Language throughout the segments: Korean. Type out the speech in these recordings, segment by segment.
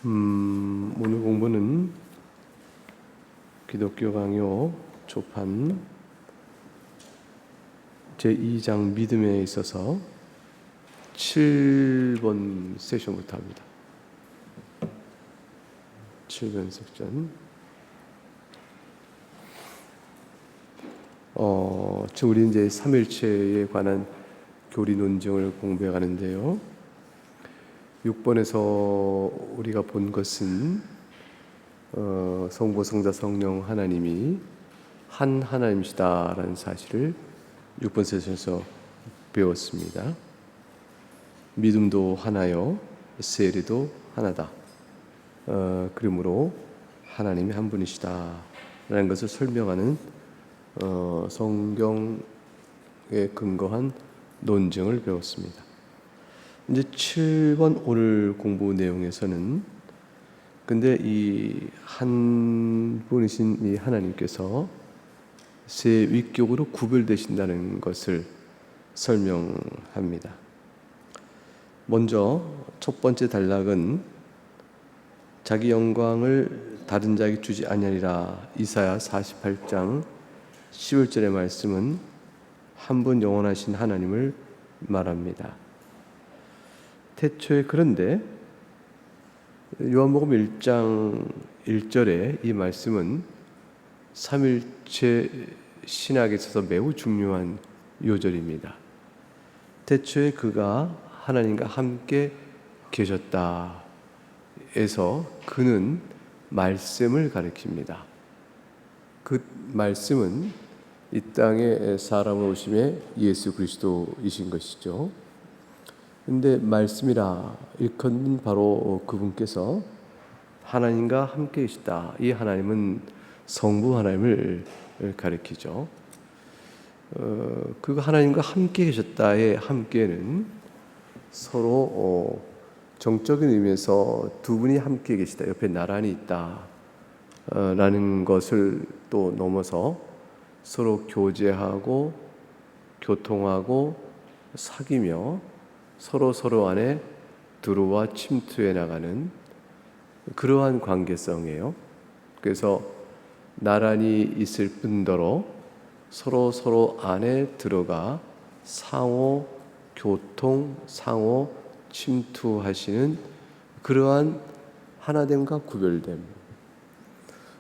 오늘 공부는 기독교 강요 초판 제2장 믿음에 있어서 7번 세션부터 합니다. 7번 섹션. 지금 우리 이제 삼일체에 관한 교리 논증을 공부해 가는데요. 6번에서 우리가 본 것은 성부, 성자, 성령 하나님이 한 하나님이시다라는 사실을 6번 세션에서 배웠습니다. 믿음도 하나요, 세례도 하나다. 그러므로 하나님이 한 분이시다라는 것을 설명하는 성경에 근거한 논증을 배웠습니다. 이제 7번 오늘 공부 내용에서는 근데 이 한 분이신 이 하나님께서 세 위격으로 구별되신다는 것을 설명합니다. 먼저 첫 번째 단락은 자기 영광을 다른 자에게 주지 아니하리라. 이사야 48장 11절의 말씀은 한 분 영원하신 하나님을 말합니다. 태초에 그런데 요한복음 1장 1절에 이 말씀은 삼일체 신학에 있어서 매우 중요한 요절입니다. 태초에 그가 하나님과 함께 계셨다 에서 그는 말씀을 가리킵니다. 그 말씀은 이 땅에 사람을 오심에 예수 그리스도이신 것이죠. 근데 말씀이라 일컫는 바로 그분께서 하나님과 함께 계시다. 이 하나님은 성부 하나님을 가리키죠. 그 하나님과 함께 계셨다의 함께는 서로 정적인 의미에서 두 분이 함께 계시다. 옆에 나란히 있다. 라는 것을 또 넘어서 서로 교제하고 교통하고 사귀며 서로 안에 들어와 침투해 나가는 그러한 관계성이에요. 그래서 나란히 있을 뿐더러 서로 안에 들어가 상호 교통, 상호 침투하시는 그러한 하나됨과 구별됨.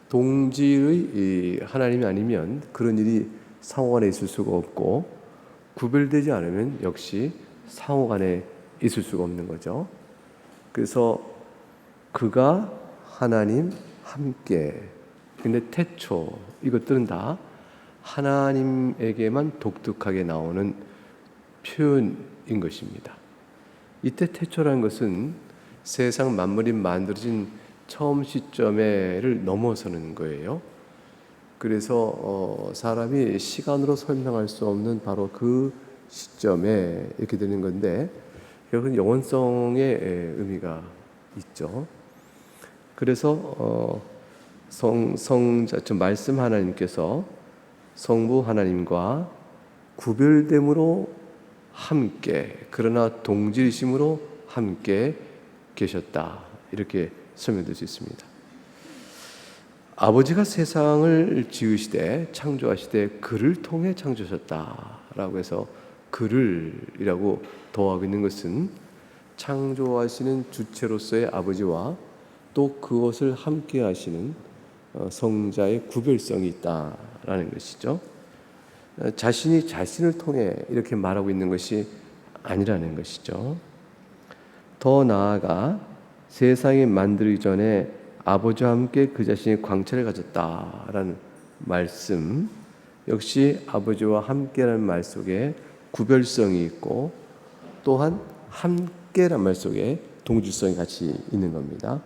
동질의 하나님이 아니면 그런 일이 상호 안에 있을 수가 없고, 구별되지 않으면 역시 상호 간에 있을 수가 없는 거죠. 그래서 그가 하나님 함께. 근데 태초 이것들은 다 하나님에게만 독특하게 나오는 표현인 것입니다. 이때 태초라는 것은 세상 만물이 만들어진 처음 시점에를 넘어서는 거예요. 그래서 사람이 시간으로 설명할 수 없는 바로 그 시점에 이렇게 되는 건데, 결국은 영원성의 의미가 있죠. 그래서 성자, 말씀 하나님께서 성부 하나님과 구별됨으로 함께, 그러나 동질이심으로 함께 계셨다. 이렇게 설명될 수 있습니다. 아버지가 세상을 지으시되 창조하시되 그를 통해 창조하셨다라고 해서 그를이라고 더하고 있는 것은 창조하시는 주체로서의 아버지와 또 그것을 함께 하시는 성자의 구별성이 있다라는 것이죠. 자신이 자신을 통해 이렇게 말하고 있는 것이 아니라는 것이죠. 더 나아가 세상이 만들기 전에 아버지와 함께 그 자신이 광채를 가졌다라는 말씀, 역시 아버지와 함께라는 말 속에 구별성이 있고, 또한 함께라는 말 속에 동질성이 같이 있는 겁니다.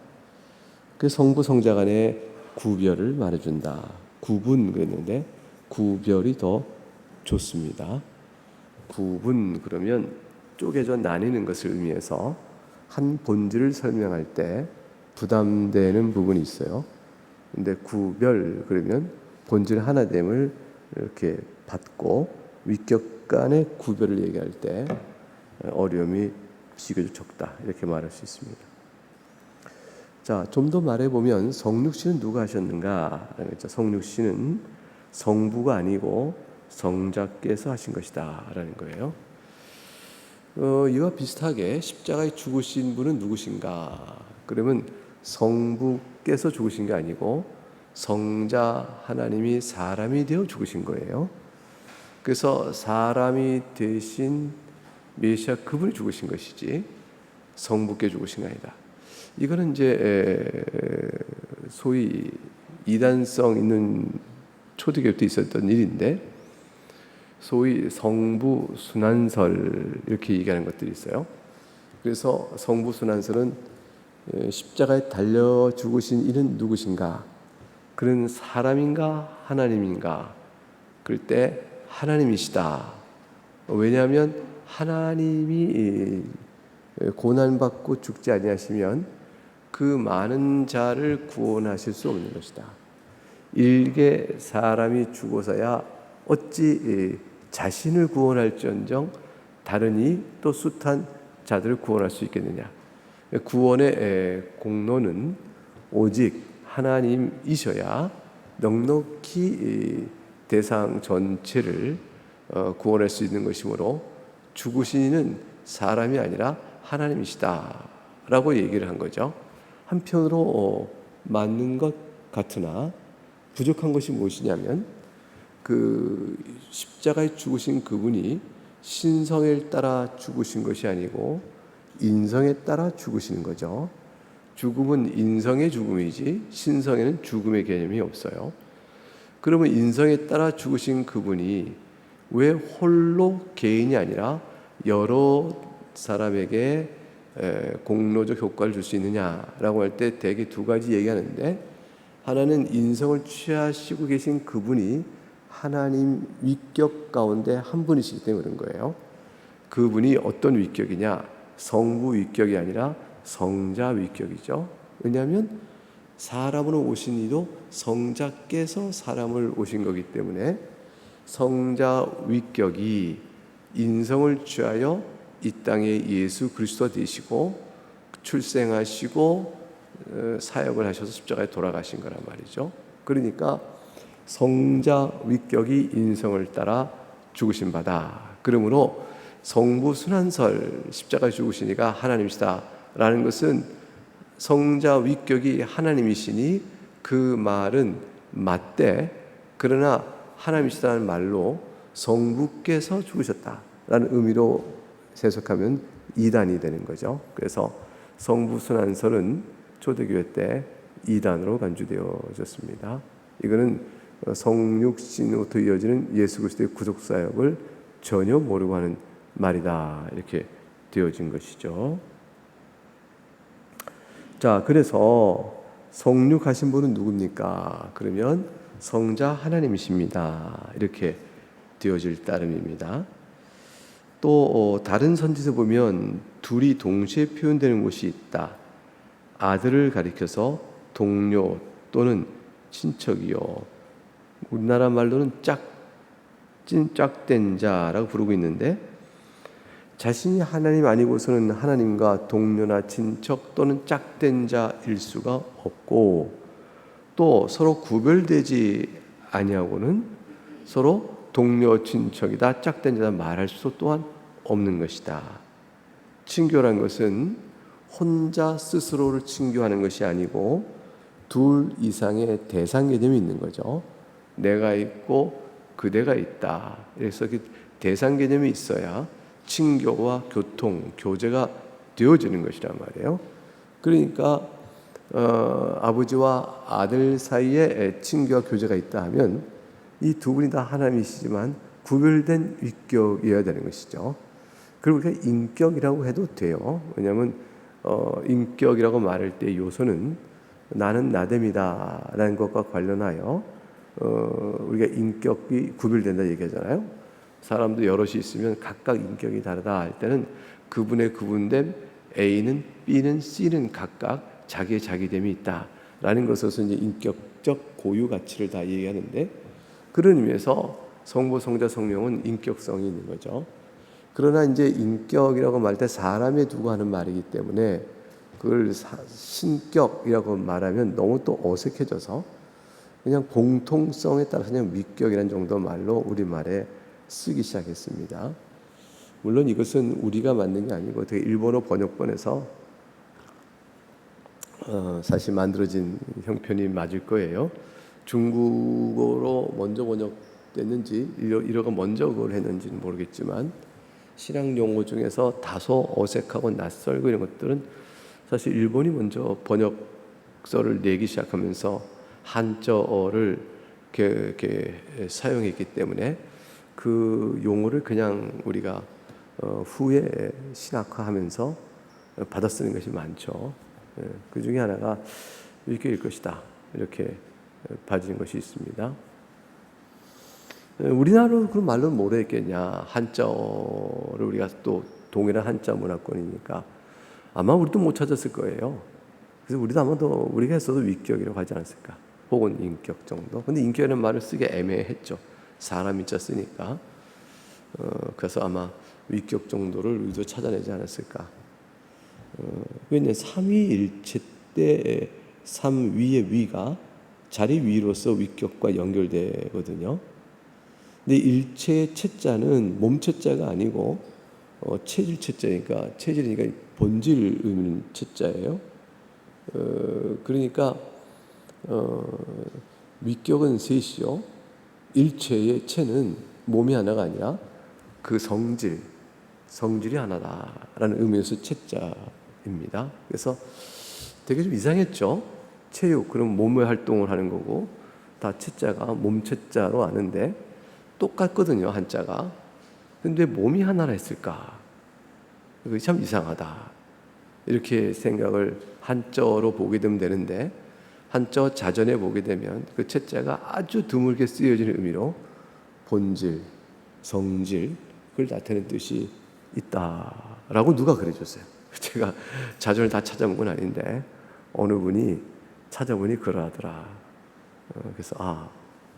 그 성부 성자 간의 구별을 말해준다. 구분 그랬는데 구별이 더 좋습니다. 구분 그러면 쪼개져 나뉘는 것을 의미해서 한 본질을 설명할 때 부담되는 부분이 있어요. 근데 구별 그러면 본질 하나됨을 이렇게 받고 위격 간의 구별을 얘기할 때 어려움이 비교적 적다 이렇게 말할 수 있습니다. 자, 좀 더 말해보면 성육신은 누가 하셨는가? 그렇죠? 성육신은 성부가 아니고 성자께서 하신 것이다 라는 거예요. 이와 비슷하게 십자가에 죽으신 분은 누구신가? 그러면 성부께서 죽으신 게 아니고 성자 하나님이 사람이 되어 죽으신 거예요. 그래서 사람이 되신 메시아 그분이 죽으신 것이지 성부께 죽으신 게 아니다. 이거는 이제 소위 이단성 있는 초대교회 때 있었던 일인데, 소위 성부 순환설 이렇게 얘기하는 것들이 있어요. 그래서 성부 순환설은 십자가에 달려 죽으신 이는 누구신가? 그는 사람인가 하나님인가? 그럴 때 하나님이시다. 왜냐하면 하나님이 고난받고 죽지 아니하시면 그 많은 자를 구원하실 수 없는 것이다. 일개 사람이 죽어서야 어찌 자신을 구원할지언정 다른 이 또 숱한 자들을 구원할 수 있겠느냐. 구원의 공로는 오직 하나님이셔야 넉넉히 대상 전체를 구원할 수 있는 것이므로 죽으신 이는 사람이 아니라 하나님이시다 라고 얘기를 한 거죠. 한편으로 맞는 것 같으나 부족한 것이 무엇이냐면, 그 십자가에 죽으신 그분이 신성에 따라 죽으신 것이 아니고 인성에 따라 죽으시는 거죠. 죽음은 인성의 죽음이지 신성에는 죽음의 개념이 없어요. 그러면 인성에 따라 죽으신 그분이 왜 홀로 개인이 아니라 여러 사람에게 공로적 효과를 줄 수 있느냐라고 할 때 대개 두 가지 얘기하는데, 하나는 인성을 취하시고 계신 그분이 하나님 위격 가운데 한 분이시기 때문에 그런 거예요. 그분이 어떤 위격이냐? 성부 위격이 아니라 성자 위격이죠. 왜냐하면 사람으로 오신 이도 성자께서 사람을 오신 거기 때문에 성자 위격이 인성을 취하여 이 땅에 예수 그리스도 되시고 출생하시고 사역을 하셔서 십자가에 돌아가신 거란 말이죠. 그러니까 성자 위격이 인성을 따라 죽으신 바다. 그러므로 성부 순환설 십자가에 죽으시니까 하나님이시다 라는 것은 성자 위격이 하나님이시니 그 말은 맞대, 그러나 하나님이시다는 말로 성부께서 죽으셨다라는 의미로 해석하면 이단이 되는 거죠. 그래서 성부 순환설은 초대교회 때 이단으로 간주되어졌습니다. 이거는 성육신으로부터 이어지는 예수 그리스도의 구속 사역을 전혀 모르고 하는 말이다, 이렇게 되어진 것이죠. 자, 그래서 성육하신 분은 누굽니까? 그러면 성자 하나님이십니다. 이렇게 되어질 따름입니다. 또 다른 선지서 보면 둘이 동시에 표현되는 곳이 있다. 아들을 가리켜서 동료 또는 친척이요, 우리나라 말로는 짝된 자라고 부르고 있는데, 자신이 하나님 아니고서는 하나님과 동료나 친척 또는 짝된 자일 수가 없고, 또 서로 구별되지 아니하고는 서로 동료 친척이다 짝된 자다 말할 수 또한 없는 것이다. 친교란 것은 혼자 스스로를 친교하는 것이 아니고 둘 이상의 대상 개념이 있는 거죠. 내가 있고 그대가 있다. 그래서 그 대상 개념이 있어야 친교와 교통, 교제가 되어지는 것이란 말이에요. 그러니까 아버지와 아들 사이에 친교와 교제가 있다 하면 이 두 분이 다 하나님이시지만 구별된 위격이어야 되는 것이죠. 그리고 그게 인격이라고 해도 돼요. 왜냐하면 인격이라고 말할 때 요소는 나는 나됨이다 라는 것과 관련하여 우리가 인격이 구별된다 얘기하잖아요. 사람도 여럿이 있으면 각각 인격이 다르다 할 때는 그분의 구분됨, A는 B는 C는 각각 자기의 자기됨이 있다라는 것에서 이제 인격적 고유 가치를 다 얘기하는데, 그런 의미에서 성부, 성자, 성령은 인격성이 있는 거죠. 그러나 이제 인격이라고 말할 때 사람에 두고 하는 말이기 때문에 그걸 신격이라고 말하면 너무 또 어색해져서 그냥 공통성에 따라서 그냥 위격이라는 정도 말로 우리말에 쓰기 시작했습니다. 물론 이것은 우리가 만든 게 아니고 되게 일본어 번역본에서 사실 만들어진 형편이 맞을 거예요. 중국어로 먼저 번역됐는지 일어가 먼저 그걸 했는지는 모르겠지만 신앙 용어 중에서 다소 어색하고 낯설고 이런 것들은 사실 일본이 먼저 번역서를 내기 시작하면서 한자어를 이렇게 사용했기 때문에 그 용어를 그냥 우리가 후에 신학화하면서 받아 쓰는 것이 많죠. 그 중에 하나가 위격일 것이다 이렇게 봐진 것이 있습니다. 우리나라로 그 말로는 뭐라 했겠냐. 한자어를 우리가 또 동일한 한자 문화권이니까 아마 우리도 못 찾았을 거예요. 그래서 우리도 아마 더 우리가 했어도 위격이라고 하지 않았을까. 혹은 인격 정도. 근데 인격이라는 말을 쓰기 애매했죠. 사람 인자 쓰니까. 그래서 아마 위격 정도를 우리도 찾아내지 않았을까. 왜냐하면 삼위일체 때 삼위의 위가 자리 위로서 위격과 연결되거든요. 근데 일체의 체자는 몸체자가 아니고 체질 체자니까 체질이니까 본질 의미는 체자예요. 그러니까 위격은 셋이요. 일체의 체는 몸이 하나가 아니라 그 성질이 하나다라는 의미에서 체자입니다. 그래서 되게 좀 이상했죠. 체육 그럼 몸의 활동을 하는 거고 다 체자가 몸체자로 아는데 똑같거든요, 한자가. 근데 몸이 하나라 했을까? 그게 참 이상하다. 이렇게 생각을 한자어로 보게 되면 되는데 한자어 자전에 보게 되면 그 체자가 아주 드물게 쓰여지는 의미로 본질, 성질 그걸 나타내는 뜻이 있다라고 누가 그래줬어요. 제가 자전을 다 찾아본 건 아닌데 어느 분이 찾아보니 그러하더라. 그래서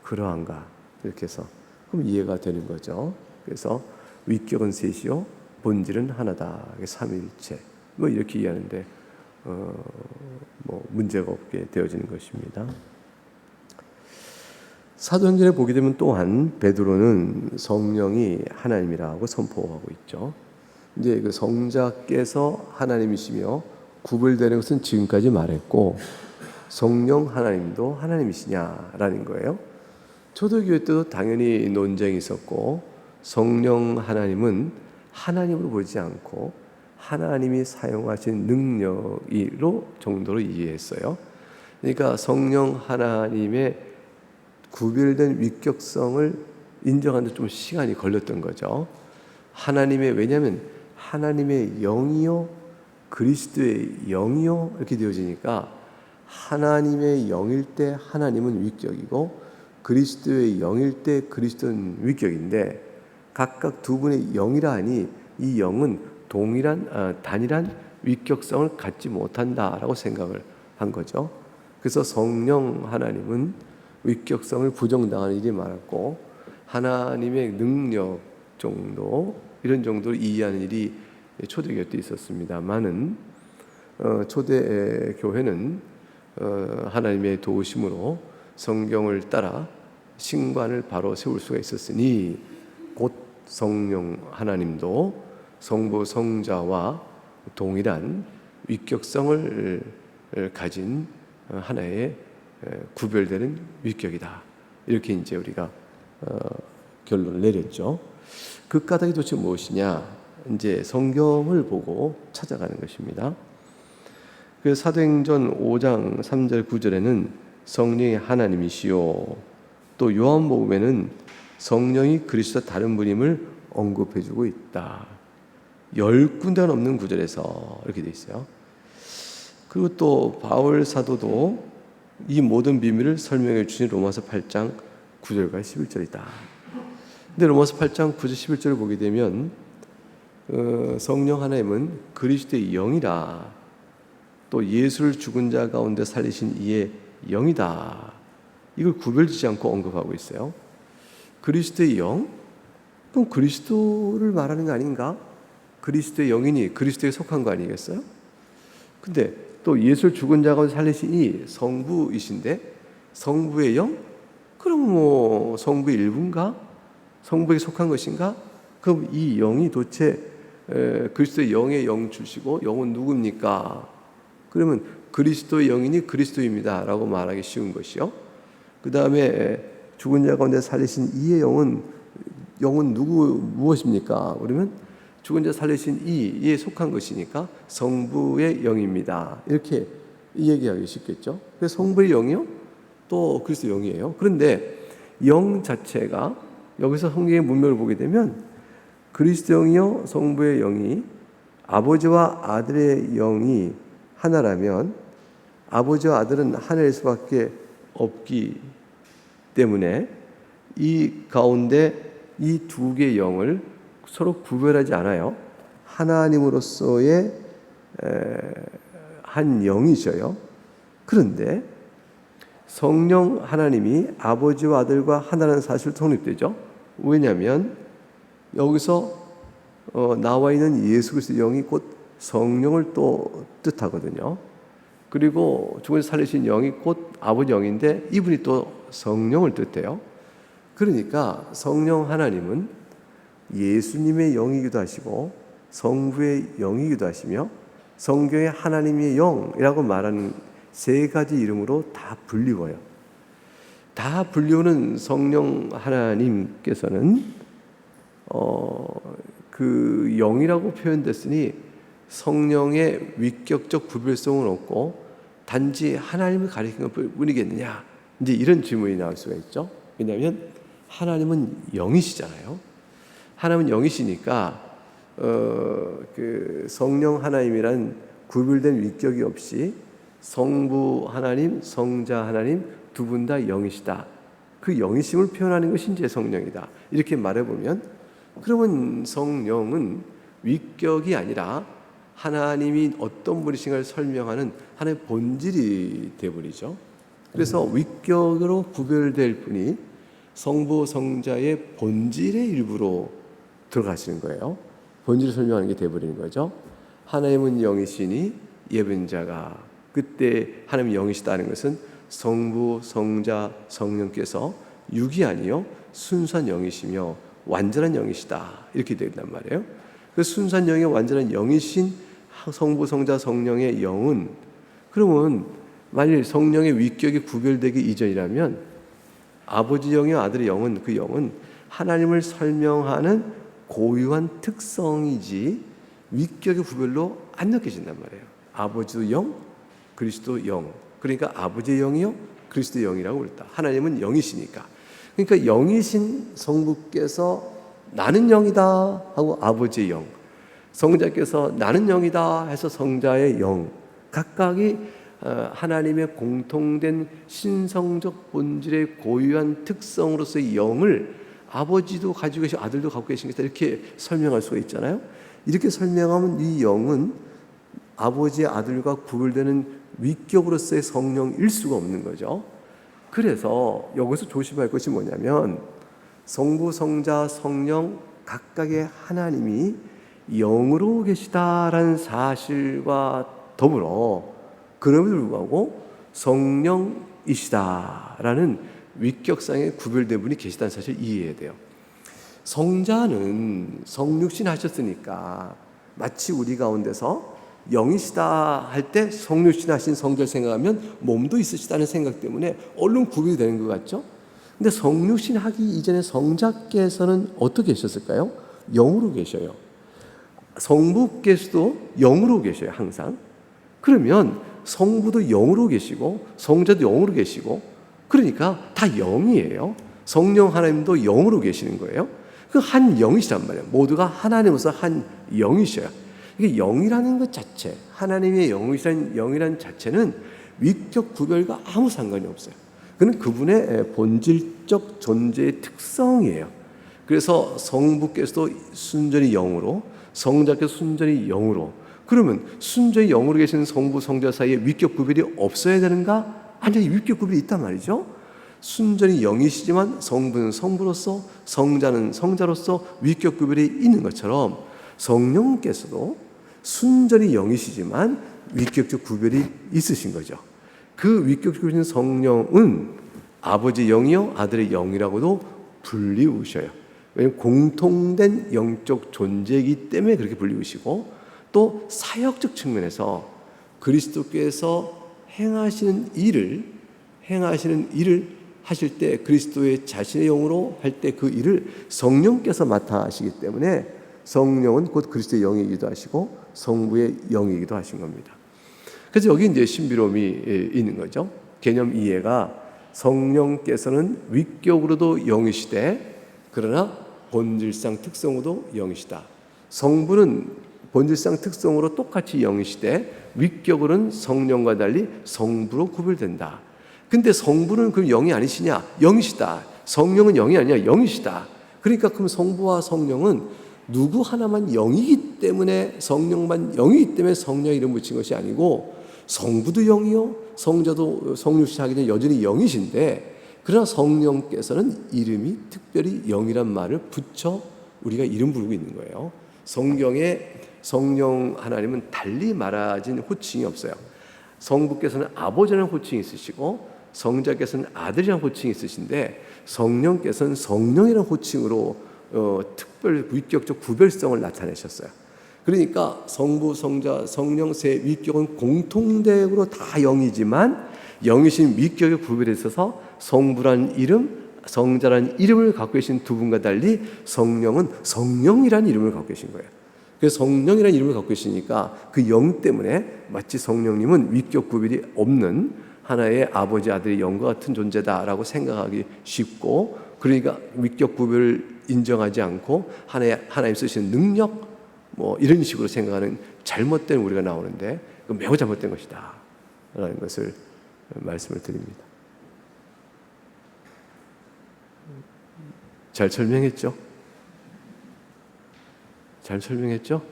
그러한가 이렇게 해서 그럼 이해가 되는 거죠. 그래서 위격은 셋이요 본질은 하나다. 삼위일체 뭐 이렇게 이해하는데 뭐 문제가 없게 되어지는 것입니다. 사도행전에 보게 되면 또한 베드로는 성령이 하나님이라고 선포하고 있죠. 이제 그 성자께서 하나님이시며 구별되는 것은 지금까지 말했고 성령 하나님도 하나님이시냐라는 거예요. 초대교회 때도 당연히 논쟁이 있었고 성령 하나님은 하나님으로 보지 않고 하나님이 사용하신 능력으로 정도로 이해했어요. 그러니까 성령 하나님의 구별된 위격성을 인정하는 데 좀 시간이 걸렸던 거죠. 왜냐하면 하나님의 영이요 그리스도의 영이요 이렇게 되어지니까 하나님의 영일 때 하나님은 위격이고 그리스도의 영일 때 그리스도는 위격인데 각각 두 분의 영이라 하니 이 영은 단일한 위격성을 갖지 못한다라고 생각을 한 거죠. 그래서 성령 하나님은 위격성을 부정당하는 일이 많았고 하나님의 능력 정도 이런 정도로 이해하는 일이 초대교회 때 있었습니다만은 초대교회는 하나님의 도우심으로 성경을 따라 신관을 바로 세울 수가 있었으니 곧 성령 하나님도 성부 성자와 동일한 위격성을 가진 하나의 구별되는 위격이다. 이렇게 이제 우리가 결론을 내렸죠. 그 까닭이 도대체 무엇이냐? 이제 성경을 보고 찾아가는 것입니다. 그 사도행전 5장 3절 9절에는 성령이 하나님이시요 또 요한복음에는 성령이 그리스도 다른 분임을 언급해주고 있다. 10군데가 넘는 구절에서 이렇게 돼 있어요. 그리고 또 바울 사도도 이 모든 비밀을 설명해 주신 로마서 8장 9절과 11절이다. 근데 로마서 8장 9절 11절을 보게 되면 성령 하나님은 그리스도의 영이라 또 예수를 죽은 자 가운데 살리신 이의 영이다. 이걸 구별지지 않고 언급하고 있어요. 그리스도의 영? 그럼 그리스도를 말하는 거 아닌가? 그리스도의 영이니 그리스도에 속한 거 아니겠어요? 근데 또 예수를 죽은 자 가운데 살리신 이 성부이신데 성부의 영? 그럼 뭐 성부의 일부인가? 성부에 속한 것인가? 그럼 이 영이 도대체 그리스도의 영의 영 주시고 영은 누굽니까? 그러면 그리스도의 영이니 그리스도입니다 라고 말하기 쉬운 것이요. 그 다음에 죽은 자 가운데 살리신 이의 영은 무엇입니까? 그러면 죽은 자 살리신 이에 속한 것이니까 성부의 영입니다. 이렇게 얘기하기 쉽겠죠. 그래서 성부의 영이요? 또 그리스도 영이에요. 그런데 영 자체가 여기서 성경의 문맥을 보게 되면 그리스도 영이요 성부의 영이 아버지와 아들의 영이 하나라면 아버지와 아들은 하나일 수밖에 없기 때문에 이 가운데 이 두 개의 영을 서로 구별하지 않아요. 하나님으로서의 한 영이셔요. 그런데 성령 하나님이 아버지와 아들과 하나라는 사실 성립되죠. 왜냐하면 여기서 나와 있는 예수 그리스도의 영이 곧 성령을 또 뜻하거든요. 그리고 죽은 살리신 영이 곧 아버지 영인데 이분이 또 성령을 뜻해요. 그러니까 성령 하나님은 예수님의 영이기도 하시고 성부의 영이기도 하시며 성경의 하나님의 영이라고 말하는 세 가지 이름으로 다 불리워요. 다 불리우는 성령 하나님께서는 그 영이라고 표현됐으니 성령의 위격적 구별성은 없고 단지 하나님을 가리키는 것 뿐이겠느냐, 이제 이런 질문이 나올 수가 있죠. 왜냐하면 하나님은 영이시잖아요. 하나님은 영이시니까 그 성령 하나님이란 구별된 위격이 없이 성부 하나님, 성자 하나님 두 분 다 영이시다. 그 영이심을 표현하는 것이 이제 성령이다. 이렇게 말해보면, 그러면 성령은 위격이 아니라 하나님이 어떤 분이신가를 설명하는 하나의 본질이 되어버리죠. 그래서 위격으로 구별될 분이 성부, 성자의 본질의 일부로 들어가시는 거예요. 본질을 설명하는 게 되어버리는 거죠. 하나님은 영이시니 예배자가, 그때 하나님이 영이시다는 것은 성부, 성자, 성령께서 육이 아니요 순수한 영이시며 완전한 영이시다, 이렇게 된단 말이에요. 그 순수한 영의 완전한 영이신 성부, 성자, 성령의 영은, 그러면 만일 성령의 위격이 구별되기 이전이라면 아버지 영이와 아들의 영은, 그 영은 하나님을 설명하는 고유한 특성이지 위격의 구별로 안 느껴진단 말이에요. 아버지도 영, 그리스도 영. 그러니까 아버지의 영이요 그리스도의 영이라고 그랬다. 하나님은 영이시니까. 그러니까 영이신 성부께서 나는 영이다 하고 아버지의 영, 성자께서 나는 영이다 해서 성자의 영, 각각이 하나님의 공통된 신성적 본질의 고유한 특성으로서의 영을 아버지도 가지고 계시고 아들도 갖고 계신 것이다, 이렇게 설명할 수가 있잖아요. 이렇게 설명하면 이 영은 아버지의 아들과 구별되는 위격으로서의 성령일 수가 없는 거죠. 그래서 여기서 조심할 것이 뭐냐면 성부, 성자, 성령 각각의 하나님이 영으로 계시다라는 사실과 더불어 그럼에도 불구하고 성령이시다라는 위격상의 구별된 분이 계시다는 사실을 이해해야 돼요. 성자는 성육신 하셨으니까 마치 우리 가운데서 영이시다 할 때 성육신 하신 성자를 생각하면 몸도 있으시다는 생각 때문에 얼른 구별이 되는 것 같죠? 근데 성육신 하기 이전에 성자께서는 어떻게 계셨을까요? 영으로 계셔요. 성부께서도 영으로 계셔요, 항상. 그러면 성부도 영으로 계시고 성자도 영으로 계시고, 그러니까 다 영이에요. 성령 하나님도 영으로 계시는 거예요. 그 한 영이시란 말이에요. 모두가 하나님으로서 한 영이셔요. 이게 영이라는 것 자체, 하나님의 영이라는 자체는 위격 구별과 아무 상관이 없어요. 그는 그분의 본질적 존재의 특성이에요. 그래서 성부께서도 순전히 영으로, 성자께서 순전히 영으로, 그러면 순전히 영으로 계시는 성부, 성자 사이에 위격 구별이 없어야 되는가? 아니, 위격 구별이 있단 말이죠. 순전히 영이시지만 성부는 성부로서, 성자는 성자로서 위격 구별이 있는 것처럼 성령께서도 순전히 영이시지만 위격적 구별이 있으신 거죠. 그 위격적 구별인 성령은 아버지 영이요 아들의 영이라고도 불리우셔요. 왜냐하면 공통된 영적 존재이기 때문에 그렇게 불리우시고, 또 사역적 측면에서 그리스도께서 행하시는 일을 하실 때 그리스도의 자신의 영으로 할 때 그 일을 성령께서 맡아 하시기 때문에 성령은 곧 그리스도의 영이기도 하시고 성부의 영이기도 하신 겁니다. 그래서 여기 이제 신비로움이 있는 거죠. 개념 이해가 성령께서는 위격으로도 영이시되 그러나 본질상 특성으로도 영이시다. 성부는 본질상 특성으로 똑같이 영이시되 위격으로는 성령과 달리 성부로 구별된다. 근데 성부는 그럼 영이 아니시냐? 영이시다. 성령은 영이 아니냐? 영이시다. 그러니까 그럼 성부와 성령은 누구 하나만 영이기 때문에, 성령만 영이기 때문에 성령 이름 붙인 것이 아니고, 성부도 영이요 성자도 성육신하기 전에 여전히 영이신데, 그러나 성령께서는 이름이 특별히 영이란 말을 붙여 우리가 이름 부르고 있는 거예요. 성경에 성령 하나님은 달리 말하진 호칭이 없어요. 성부께서는 아버지라는 호칭이 있으시고 성자께서는 아들이라는 호칭이 있으신데, 성령께서는 성령이라는 호칭으로 특별 위격적 구별성을 나타내셨어요. 그러니까 성부, 성자, 성령 세 위격은 공통적으로 다 영이지만 영이신 위격의 구별에 있어서 성부라는 이름, 성자라는 이름을 갖고 계신 두 분과 달리 성령은 성령이라는 이름을 갖고 계신 거예요. 그래서 성령이라는 이름을 갖고 계시니까 그 영 때문에 마치 성령님은 위격 구별이 없는 하나의 아버지, 아들의 영과 같은 존재다라고 생각하기 쉽고, 그러니까 위격 구별을 인정하지 않고 하나님 쓰시는 능력 뭐 이런 식으로 생각하는 잘못된 우리가 나오는데, 그건 매우 잘못된 것이다 라는 것을 말씀을 드립니다. 잘 설명했죠? 잘 설명했죠?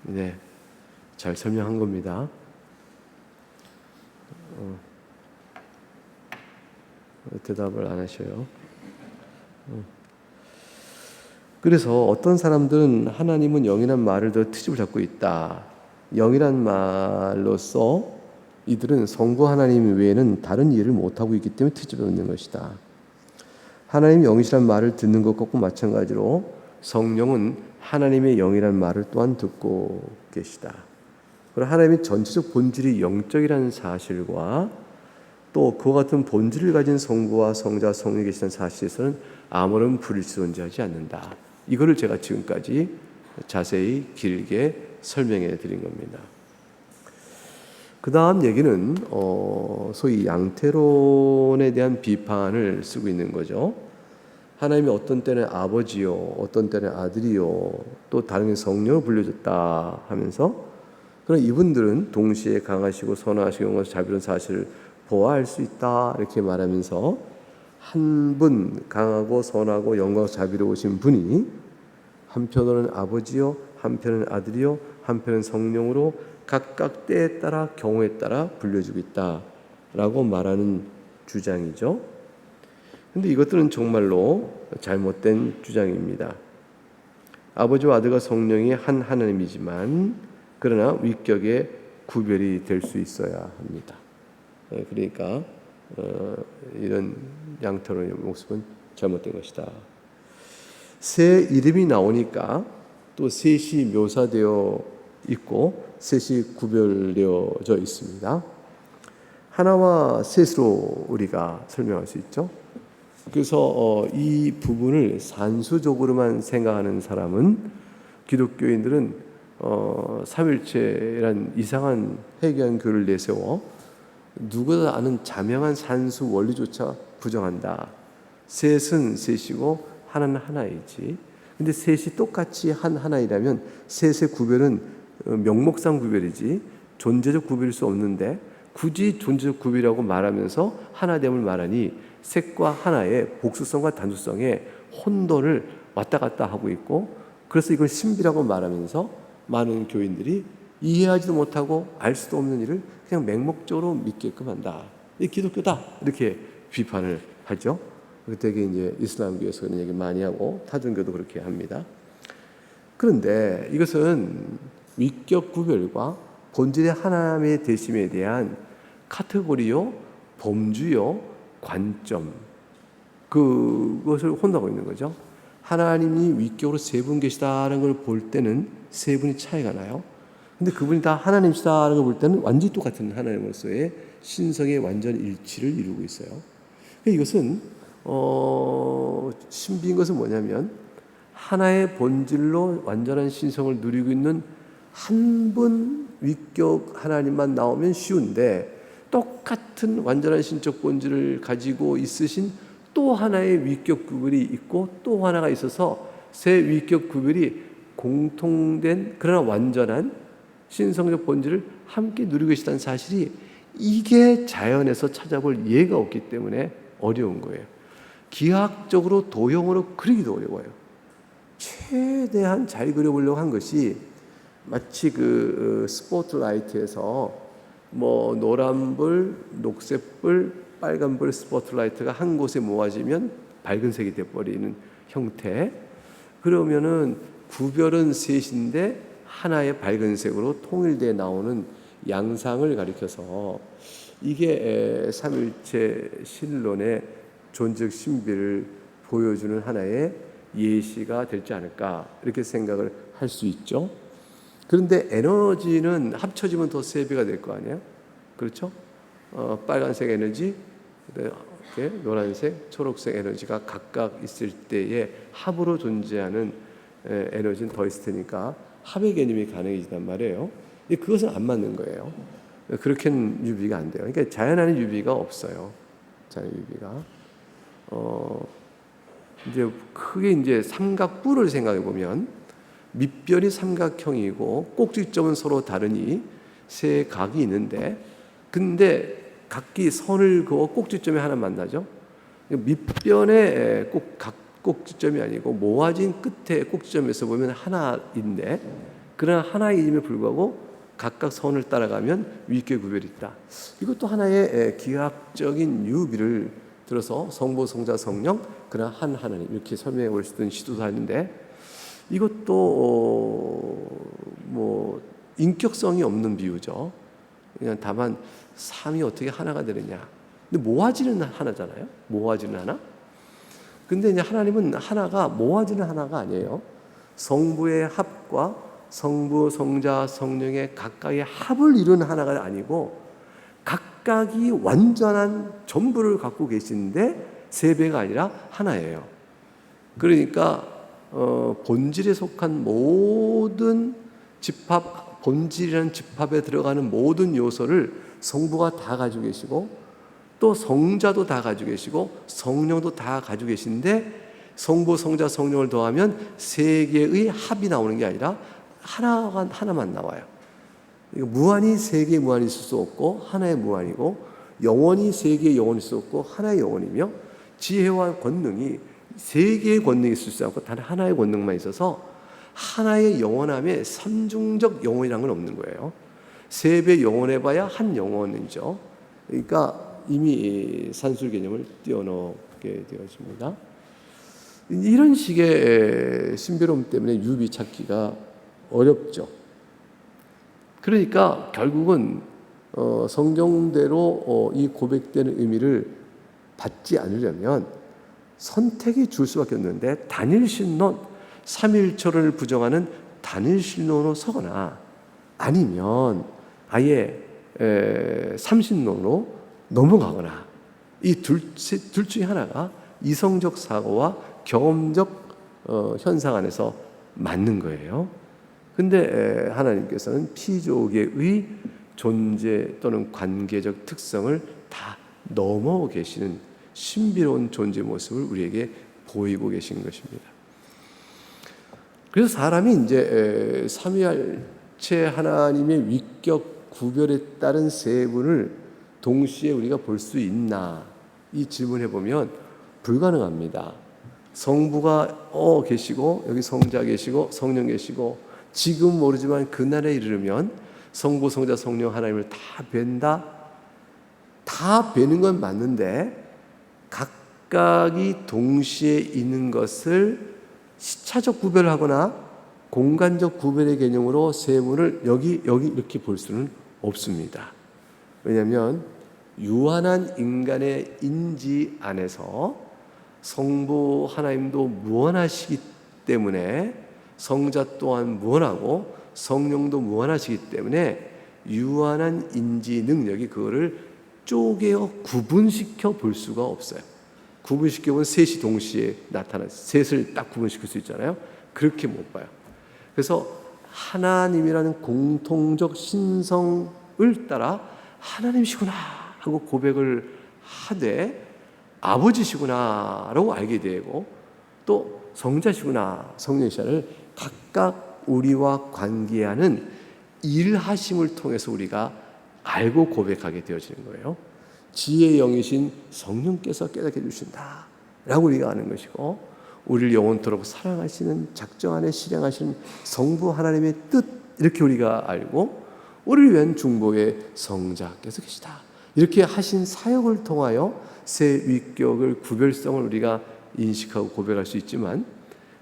네, 잘 설명한 겁니다. 대답을 안 하셔요. 그래서 어떤 사람들은 하나님은 영이란 말을 더 트집을 잡고 있다. 영이란 말로서 이들은 성부 하나님 외에는 다른 이해를 못하고 있기 때문에 트집을 놓는 것이다. 하나님 영이시란 말을 듣는 것과 꼭 마찬가지로 성령은 하나님의 영이란 말을 또한 듣고 계시다. 그리고 하나님의 전체적 본질이 영적이라는 사실과 또 그와 같은 본질을 가진 성부와 성자, 성령이 계시다는 사실에서는 아무런 불일치 존재하지 않는다. 이거를 제가 지금까지 자세히 길게 설명해 드린 겁니다. 그 다음 얘기는 소위 양태론에 대한 비판을 쓰고 있는 거죠. 하나님이 어떤 때는 아버지요, 어떤 때는 아들이요, 또 다른 성령을 불려줬다 하면서, 그런 이분들은 동시에 강하시고 선하시고 영원하시고 자비로운 사실을 보아할 수 있다 이렇게 말하면서, 한 분 강하고 선하고 영광 자비로우신 분이 한편으로는 아버지요, 한편은 아들이요, 한편은 성령으로 각각 때에 따라 경우에 따라 불려주고 있다라고 말하는 주장이죠. 근데 이것들은 정말로 잘못된 주장입니다. 아버지와 아들과 성령이 한 하나님이지만 그러나 위격의 구별이 될 수 있어야 합니다. 그러니까 이런 양태론의 모습은 잘못된 것이다. 새 이름이 나오니까 또 셋이 묘사되어 있고 셋이 구별되어져 있습니다. 하나와 셋으로 우리가 설명할 수 있죠. 그래서 이 부분을 산수적으로만 생각하는 사람은, 기독교인들은 삼일체란 이상한 회개한 교를 내세워 누구나 아는 자명한 산수 원리조차 부정한다. 셋은 셋이고 하나는 하나이지. 근데 셋이 똑같이 한 하나이라면 셋의 구별은 명목상 구별이지 존재적 구별일 수 없는데, 굳이 존재적 구별이라고 말하면서 하나됨을 말하니 셋과 하나의 복수성과 단수성의 혼돈을 왔다 갔다 하고 있고, 그래서 이걸 신비라고 말하면서 많은 교인들이 이해하지도 못하고 알 수도 없는 일을 그냥 맹목적으로 믿게끔 한다. 이 기독교다 이렇게 비판을 하죠. 되게 이제 이슬람교에서 그런 얘기 많이 하고 타종교도 그렇게 합니다. 그런데 이것은 위격 구별과 본질의 하나님의 되심에 대한 카테고리요, 범주요, 관점, 그것을 혼동하고 있는 거죠. 하나님이 위격으로 세 분 계시다는 걸 볼 때는 세 분이 차이가 나요. 근데 그분이 다 하나님이시다는 걸 볼 때는 완전히 똑같은 하나님으로서의 신성의 완전 일치를 이루고 있어요. 이것은 신비인 것은 뭐냐면 하나의 본질로 완전한 신성을 누리고 있는 한 분 위격 하나님만 나오면 쉬운데, 똑같은 완전한 신적 본질을 가지고 있으신 또 하나의 위격 구별이 있고 또 하나가 있어서 세 위격 구별이 공통된 그러나 완전한 신성적 본질을 함께 누리고 계시다는 사실이, 이게 자연에서 찾아볼 예가 없기 때문에 어려운 거예요. 기하학적으로 도형으로 그리기도 어려워요. 최대한 잘 그려보려고 한 것이 마치 그 스포트라이트에서 뭐 노란불, 녹색불, 빨간불 스포트라이트가 한 곳에 모아지면 밝은 색이 돼버리는 형태. 그러면은 구별은 셋인데 하나의 밝은 색으로 통일되어 나오는 양상을 가리켜서 이게 삼일체 신론의 존재적 신비를 보여주는 하나의 예시가 되지 않을까, 이렇게 생각을 할 수 있죠. 그런데 에너지는 합쳐지면 더 세 배가 될 거 아니에요? 그렇죠? 빨간색 에너지, 이렇게 노란색, 초록색 에너지가 각각 있을 때에 합으로 존재하는 에너지는 더 있을 테니까 합의 개념이 가능해지단 말이에요. 그것은 안 맞는 거예요. 그렇게는 유비가 안 돼요. 그러니까 자연 안에 유비가 없어요. 자연 유비가. 이제 크게 이제 삼각뿔을 생각해 보면 밑변이 삼각형이고 꼭지점은 서로 다르니 세 각이 있는데, 근데 각기 선을 그어 꼭지점에 하나 만나죠. 밑변에 꼭지점이 아니고 모아진 끝에 꼭지점에서 보면 하나인데, 그러나 하나임에 불구하고 각각 선을 따라가면 위격 구별이 있다. 이것도 하나의 기하학적인 유비를 들어서 성부, 성자, 성령, 그러나 한 하나님, 이렇게 설명해 볼 수 있는 시도도 하는데, 이것도 뭐 인격성이 없는 비유죠. 그냥 다만 삼이 어떻게 하나가 되느냐. 근데 모아지는 하나잖아요. 모아지는 하나. 근데 이제 하나님은 하나가 모아지는 하나가 아니에요. 성부의 합과 성부, 성자, 성령의 각각의 합을 이룬 하나가 아니고 각각이 완전한 전부를 갖고 계신데 세 배가 아니라 하나예요. 그러니까 본질에 속한 모든 집합, 본질이라는 집합에 들어가는 모든 요소를 성부가 다 가지고 계시고 또 성자도 다 가지고 계시고 성령도 다 가지고 계신데, 성부, 성자, 성령을 더하면 세 개의 합이 나오는 게 아니라 하나만 나와요. 무한히 세 개의 무한이 있을 수 없고 하나의 무한이고, 영원히 세 개의 영원이 있을 수 없고 하나의 영원이며, 지혜와 권능이 세 개의 권능이 있을 수 없고 단 하나의 권능만 있어서 하나의 영원함에 삼중적 영원이라는 건 없는 거예요. 세 배 영원해봐야 한 영원이죠. 그러니까 이미 산술 개념을 뛰어넘게 되어집니다. 이런 식의 신비로움 때문에 유비 찾기가 어렵죠. 그러니까 결국은 성경대로 이 고백되는 의미를 받지 않으려면 선택이 줄 수밖에 없는데, 단일신론, 삼일초를 부정하는 단일신론으로 서거나 아니면 아예 삼신론으로 넘어가거나, 이 둘 중에 하나가 이성적 사고와 경험적 현상 안에서 맞는 거예요. 근데 하나님께서는 피조계의 존재 또는 관계적 특성을 다 넘어 계시는 신비로운 존재 모습을 우리에게 보이고 계신 것입니다. 그래서 사람이 이제 삼위일체 하나님의 위격 구별에 따른 세 분을 동시에 우리가 볼 수 있나, 이 질문해 보면 불가능합니다. 성부가 계시고 여기 성자 계시고 성령 계시고, 지금 모르지만 그날에 이르면 성부, 성자, 성령 하나님을 다 뵌다. 다 뵈는 건 맞는데 각각이 동시에 있는 것을 시차적 구별하거나 공간적 구별의 개념으로 세분을 여기 이렇게 볼 수는 없습니다. 왜냐하면 유한한 인간의 인지 안에서 성부 하나님도 무한하시기 때문에 성자 또한 무한하고 성령도 무한하시기 때문에 유한한 인지 능력이 그거를 쪼개어 구분시켜 볼 수가 없어요. 구분시켜 보면 셋이 동시에 나타나, 셋을 딱 구분시킬 수 있잖아요. 그렇게 못 봐요. 그래서 하나님이라는 공통적 신성을 따라 하나님이시구나 하고 고백을 하되 아버지시구나 라고 알게 되고, 또 성자시구나 성령이시를 각각 우리와 관계하는 일하심을 통해서 우리가 알고 고백하게 되어지는 거예요. 지혜의 영이신 성령께서 깨닫게 해주신다 라고 우리가 아는 것이고, 우리를 영원토록 사랑하시는 작정 안에 실행하시는 성부 하나님의 뜻, 이렇게 우리가 알고, 우리를 위한 중보의 성자께서 계시다 이렇게 하신 사역을 통하여 새 위격을 구별성을 우리가 인식하고 고백할 수 있지만,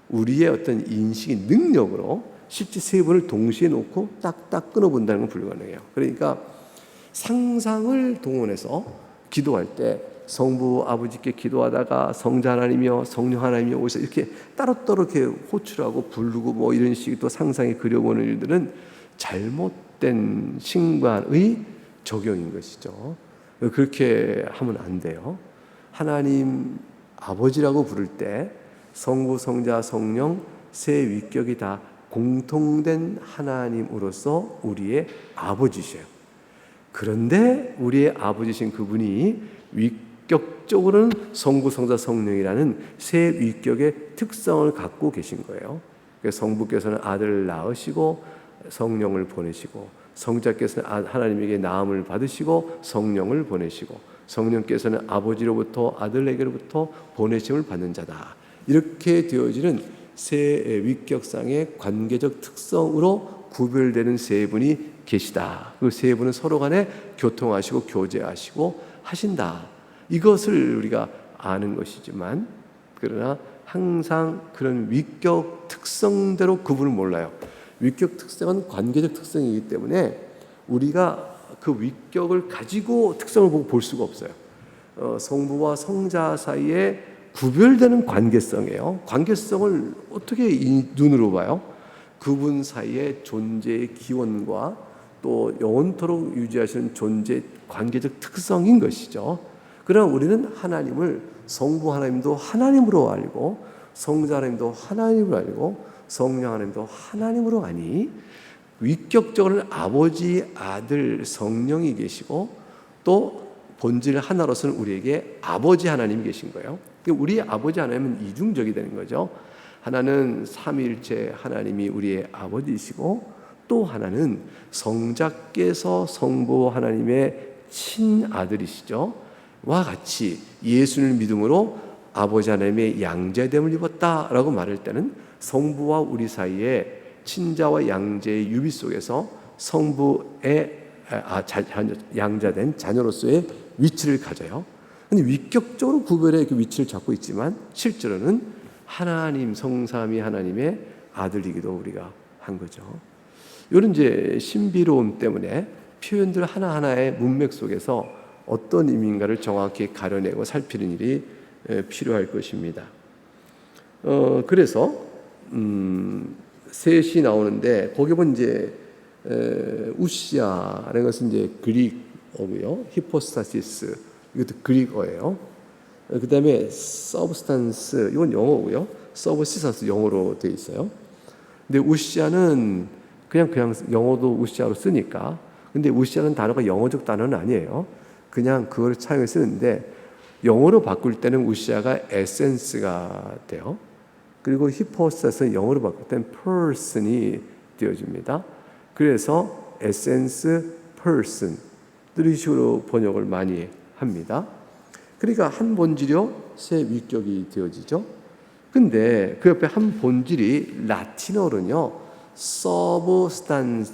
우리의 어떤 인식의 능력으로 실제 세 분을 동시에 놓고 딱딱 끊어본다는 건 불가능해요. 그러니까 상상을 동원해서 기도할 때 성부 아버지께 기도하다가 성자 하나님이여 성령 하나님이여 오셔서 이렇게 따로따로 이렇게 호출하고 부르고 뭐 이런 식의 또 상상에 그려보는 일들은 잘못된 신관의 적용인 것이죠. 그렇게 하면 안 돼요. 하나님 아버지라고 부를 때 성부 성자 성령 세 위격이 다 공통된 하나님으로서 우리의 아버지셔요. 그런데 우리의 아버지신 그분이 위격적으로는 성부 성자 성령이라는 세 위격의 특성을 갖고 계신 거예요. 성부께서는 아들을 낳으시고 성령을 보내시고, 성자께서는 하나님에게 나음을 받으시고 성령을 보내시고, 성령께서는 아버지로부터 아들에게로부터 보내심을 받는 자다. 이렇게 되어지는 세 위격상의 관계적 특성으로 구별되는 세 분이 계시다. 그 세 분은 서로 간에 교통하시고 교제하시고 하신다. 이것을 우리가 아는 것이지만, 그러나 항상 그런 위격 특성대로 그분을 몰라요. 위격 특성은 관계적 특성이기 때문에 우리가 그 위격을 가지고 특성을 보고 볼 수가 없어요. 성부와 성자 사이에 구별되는 관계성이에요. 관계성을 어떻게 이 눈으로 봐요? 그분 사이의 존재의 기원과 또 영원토록 유지하시는 존재 관계적 특성인 것이죠. 그러나 우리는 하나님을 성부 하나님도 하나님으로 알고, 성자 하나님도 하나님으로 알고, 성령 하나님도 하나님으로 아니, 위격적으로는 아버지, 아들, 성령이 계시고, 또 본질 하나로서는 우리에게 아버지 하나님이 계신 거예요. 우리의 아버지 하나님은 이중적이 되는 거죠. 하나는 삼위일체 하나님이 우리의 아버지이시고, 또 하나는 성자께서 성부 하나님의 친아들이시죠. 와 같이 예수를 믿음으로 아버지 하나님의 양자됨을 입었다라고 말할 때는 성부와 우리 사이에 친자와 양자의 유비 속에서 성부의 양자된 자녀로서의 위치를 가져요. 근데 위격적으로 구별의 그 위치를 잡고 있지만 실제로는 하나님 성삼위 하나님의 아들이기도 우리가 한 거죠. 이런 이제 신비로움 때문에 표현들 하나하나의 문맥 속에서 어떤 의미인가를 정확히 가려내고 살피는 일이 필요할 것입니다. 그래서 셋이 나오는데 거기 보면 이제 우시아라는 것은 이제 그리어고요. 히포스타시스 이것도 그리어예요. 그 다음에 서브스탄스 이건 영어고요. 서브시스턴스 영어로 되어 있어요. 근데 우시아는 그냥 영어도 우시아로 쓰니까. 근데 우시아는 단어가 영어적 단어는 아니에요. 그냥 그걸 차용해 쓰는데 영어로 바꿀 때는 우시아가 에센스가 돼요. 그리고 히포스타스는 영어로 바꿀 때는 person이 되어집니다. 그래서 에센스, person 이런 식으로 번역을 많이 합니다. 그러니까 한 본질이요 세 위격이 되어지죠. 근데 그 옆에 한 본질이 라틴어로는요 substance.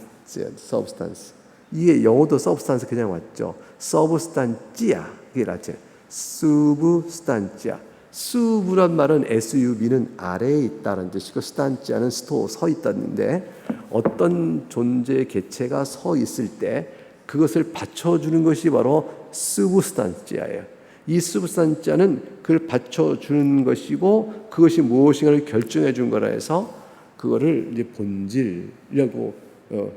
이게 영어도 substance 그냥 왔죠. substantia 이게 라틴. substantia 수부란 말은 SUV는 아래에 있다는 뜻이고 스탄지아는 서 있다는데 어떤 존재의 개체가 서 있을 때 그것을 받쳐주는 것이 바로 스부스탄지아예요. 이 스부스탄지아는 그걸 받쳐주는 것이고 그것이 무엇인가를 결정해 준 거라 해서 그거를 이제 본질이라고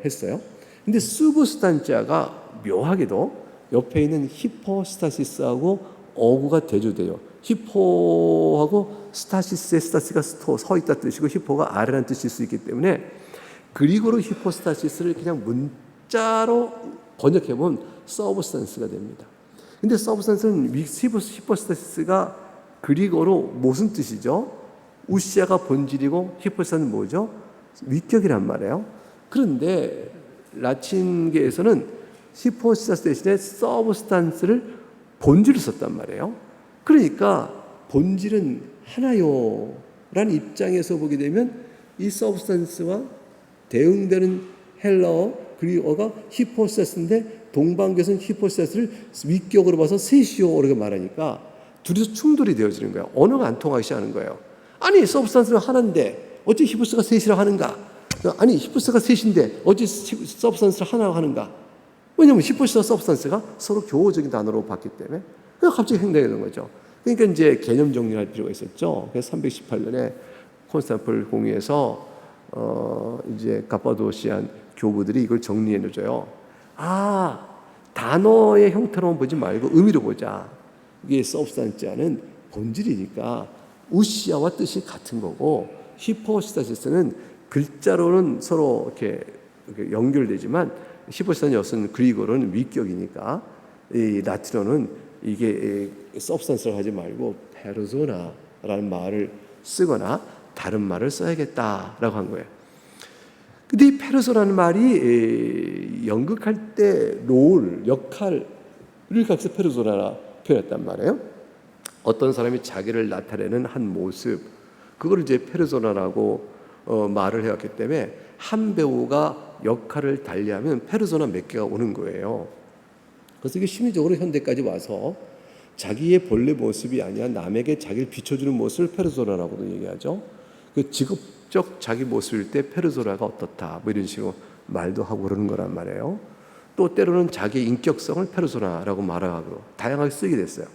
했어요. 근데 스부스탄지아가 묘하게도 옆에 있는 히포스타시스하고 어구가 대조돼요. 히포하고 스타시스의 스타시가 서 있다 뜻이고 히포가 아래라는 뜻일 수 있기 때문에 그리고로 히포스타시스를 그냥 문자로 번역해보면 서브스탄스가 됩니다. 근데 서브스탄스는 히포스타시스가 그리고로 무슨 뜻이죠? 우시아가 본질이고 히포스탄스는 뭐죠? 위격이란 말이에요. 그런데 라틴계에서는 히포스타시스 대신에 서브스탄스를 본질을 썼단 말이에요. 그러니까 본질은 하나요 라는 입장에서 보게 되면 이 서브스탄스와 대응되는 헬라어 그리어가 히포스타스인데 동방계에서는 히포스타스를 위격으로 봐서 셋이요 이렇게 말하니까 둘이서 충돌이 되어지는 거예요. 언어가 안 통하기 시작하는 거예요. 아니 서브스탄스는 하나인데 어찌 히포스가 셋이라고 하는가? 아니 히포스가 셋인데 어찌 서브스탄스를 하나라고 하는가? 왜냐하면 히포스와 서브스탄스가 서로 교호적인 단어로 봤기 때문에 갑자기 횡단이 되는 거죠. 그러니까 이제 개념 정리를 할 필요가 있었죠. 그래서 318년에 콘스탄티노플 공의에서 이제 갑바도시안 교부들이 이걸 정리해 놓죠. 아, 단어의 형태로만 보지 말고 의미로 보자. 이게 서브스탄티아는 본질이니까 우시아와 뜻이 같은 거고 히포스타시스는 글자로는 서로 이렇게 연결되지만 히포스탄 엿은 그리고로는 위격이니까 이 라틴어는 이게 서브스탄스를 하지 말고 페르소나라는 말을 쓰거나 다른 말을 써야겠다라고 한 거예요. 근데 이 페르소나는 말이 연극할 때 롤, 역할을 각서 페르소나라 표현했단 말이에요. 어떤 사람이 자기를 나타내는 한 모습, 그걸 이제 페르소나라고 말을 해왔기 때문에 한 배우가 역할을 달리하면 페르소나 몇 개가 오는 거예요. 그래서 이게 심리적으로 현대까지 와서 자기의 본래 모습이 아니라 남에게 자기를 비춰주는 모습을 페르소나라고도 얘기하죠. 그 직업적 자기 모습일 때 페르소나가 어떻다 뭐 이런 식으로 말도 하고 그러는 거란 말이에요. 또 때로는 자기의 인격성을 페르소나라고 말하고 다양하게 쓰게 됐어요.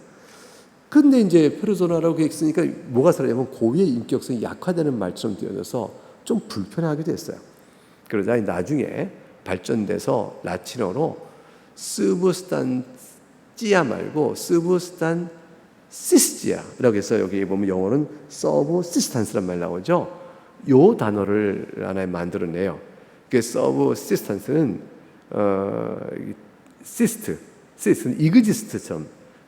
근데 이제 페르소나라고 했으니까 뭐가 살아냐면 고유의 인격성이 약화되는 말처럼 되어져서 좀 불편하기도 했어요. 그러다 나중에 발전돼서 라틴어로 스부스탄지아 말고 스부스탄시스지아라고 해서 여기 보면 영어는 서브시스탄스란 말 나오죠. 요 단어를 하나 만들어내요. 그 서브시스탄스는 시스트는 이그지스트처럼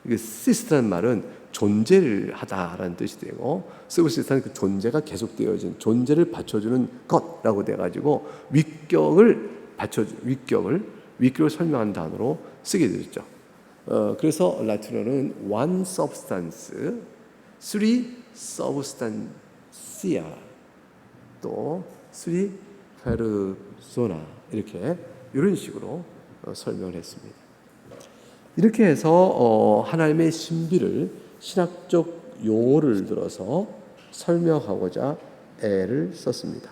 시스트라는 말은 존재를 하다라는 뜻이 되고 서브시스탄은 그 존재가 계속되어진 존재를 받쳐주는 것라고 돼가지고 위격을 설명하는 단어로 쓰게 되죠. 그래서 라틴어는 one substance, three substantia, 또 three persona 이렇게 이런 식으로 설명을 했습니다. 이렇게 해서 하나님의 신비를 신학적 용어를 들어서 설명하고자 애를 썼습니다.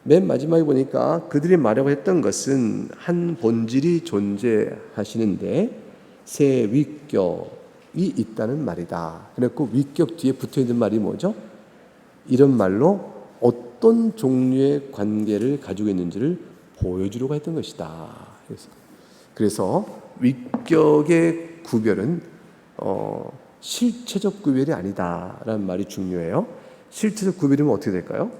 맨 마지막에 보니까 그들이 말하고 했던 것은 한 본질이 존재하시는데 세 위격이 있다는 말이다. 그래서 위격 뒤에 붙어있는 말이 뭐죠? 이런 말로 어떤 종류의 관계를 가지고 있는지를 보여주려고 했던 것이다. 그래서 위격의 구별은 실체적 구별이 아니다라는 말이 중요해요. 실체적 구별이면 어떻게 될까요?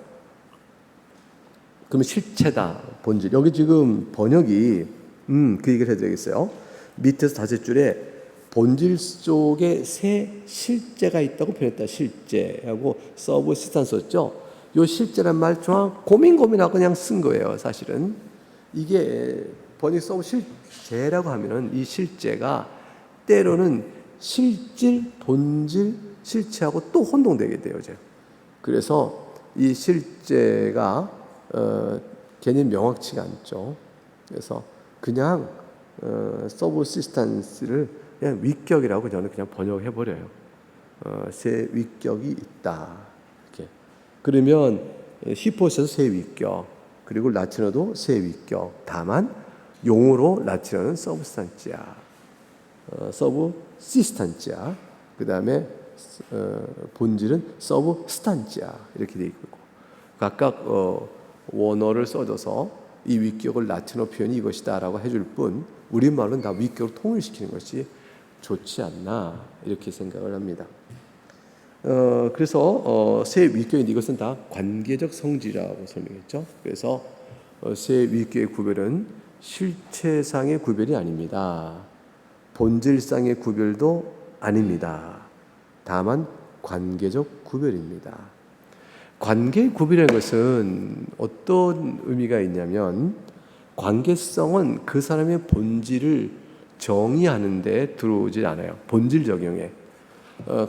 그러면 실체다, 본질. 여기 지금 번역이 그 얘기를 해드리겠어요. 밑에서 다섯 줄에 본질 속에 새 실제가 있다고 표현했다. 실제하고 서브시스탄스 썼죠. 이 실제란 말 정말 고민하고 그냥 쓴 거예요. 사실은 이게 번역 서브 실제라고 하면은 이 실제가 때로는 실질, 본질, 실체하고 또 혼동되게 돼요. 그래서 이 실제가 개념이 명확치가 않죠. 그래서 그냥 서브시스탄스를 그냥 위격이라고 저는 그냥 번역해 버려요. 세 위격이 있다. 이렇게. 그러면 히포스에서 세 위격, 그리고 라틴어도 세 위격. 다만 용어로 라틴어는 서브스탄티아, 서브시스탄티아, 그 다음에 본질은 서브스탄티아 이렇게 돼 있고, 각각 원어를 써줘서 이 위격을 라틴어 표현이 이것이다라고 해줄 뿐 우리말로는 다 위격을 통일시키는 것이 좋지 않나 이렇게 생각을 합니다. 그래서 세 위격인데 이것은 다 관계적 성질이라고 설명했죠. 그래서 세 위격의 구별은 실체상의 구별이 아닙니다. 본질상의 구별도 아닙니다. 다만 관계적 구별입니다. 관계의 구별이라는 것은 어떤 의미가 있냐면, 관계성은 그 사람의 본질을 정의하는 데 들어오지 않아요. 본질 적용에.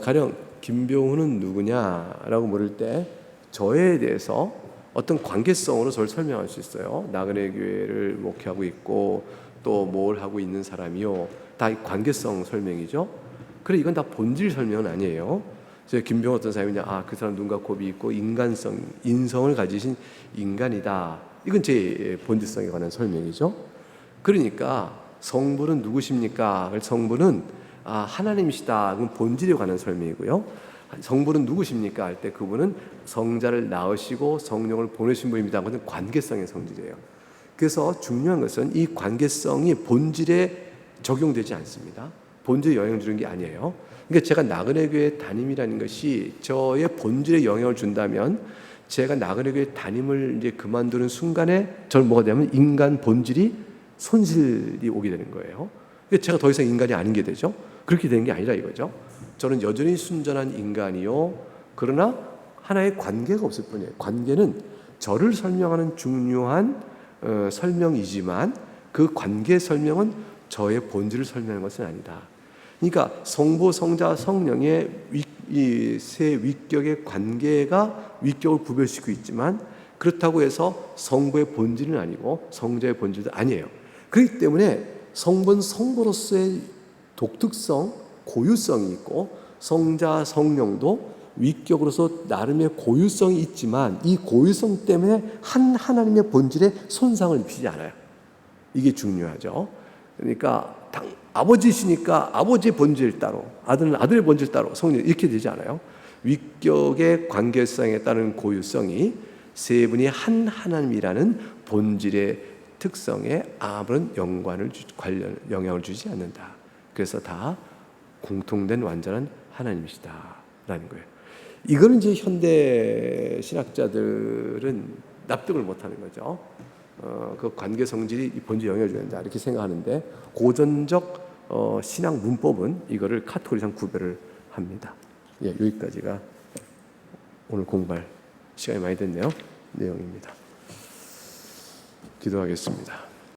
가령 김병훈은 누구냐라고 물을 때 저에 대해서 어떤 관계성으로 저를 설명할 수 있어요. 나그네 교회를 목회하고 있고 또 뭘 하고 있는 사람이요. 다 관계성 설명이죠. 그래, 이건 다 본질 설명은 아니에요. 제가 김병훈 어떤 사람이냐, 그 사람 눈과 코이 있고 인간성, 인성을 가지신 인간이다. 이건 제 본질성에 관한 설명이죠. 그러니까 성부는 누구십니까? 성부는 하나님이시다. 그건 본질에 관한 설명이고요. 성부는 누구십니까? 할 때 그분은 성자를 낳으시고 성령을 보내신 분입니다. 그건 관계성의 성질이에요. 그래서 중요한 것은 이 관계성이 본질에 적용되지 않습니다. 본질에 영향을 주는 게 아니에요. 그러니까 제가 나그네 교회 담임이라는 것이 저의 본질에 영향을 준다면, 제가 나그네 교회 담임을 이제 그만두는 순간에 저는 뭐가 되냐면 인간 본질이 손실이 오게 되는 거예요. 그러니까 제가 더 이상 인간이 아닌 게 되죠. 그렇게 되는 게 아니라 이거죠. 저는 여전히 순전한 인간이요. 그러나 하나의 관계가 없을 뿐이에요. 관계는 저를 설명하는 중요한 설명이지만 그 관계 설명은 저의 본질을 설명하는 것은 아니다. 그러니까 성부, 성자, 성령의 이 세 위격의 관계가 위격을 구별시키고 있지만, 그렇다고 해서 성부의 본질은 아니고 성자의 본질도 아니에요. 그렇기 때문에 성부는 성부로서의 독특성, 고유성이 있고, 성자, 성령도 위격으로서 나름의 고유성이 있지만 이 고유성 때문에 하나님의 본질에 손상을 입히지 않아요. 이게 중요하죠. 그러니까 아버지시니까 아버지의 본질 따로, 아들은 아들의 본질 따로, 성령 이렇게 되지 않아요. 위격의 관계성에 따른 고유성이 세 분이 한 하나님이라는 본질의 특성에 아무런 영향을 주지 않는다. 그래서 다 공통된 완전한 하나님이시다라는 거예요. 이거는 이제 현대 신학자들은 납득을 못하는 거죠. 그 관계 성질이 본질 영향을 준다 이렇게 생각하는데, 고전적 신학 문법은 이거를 카테고리상 구별을 합니다. 여기까지가 오늘 공부할 시간이 많이 됐네요. 내용입니다. 기도하겠습니다.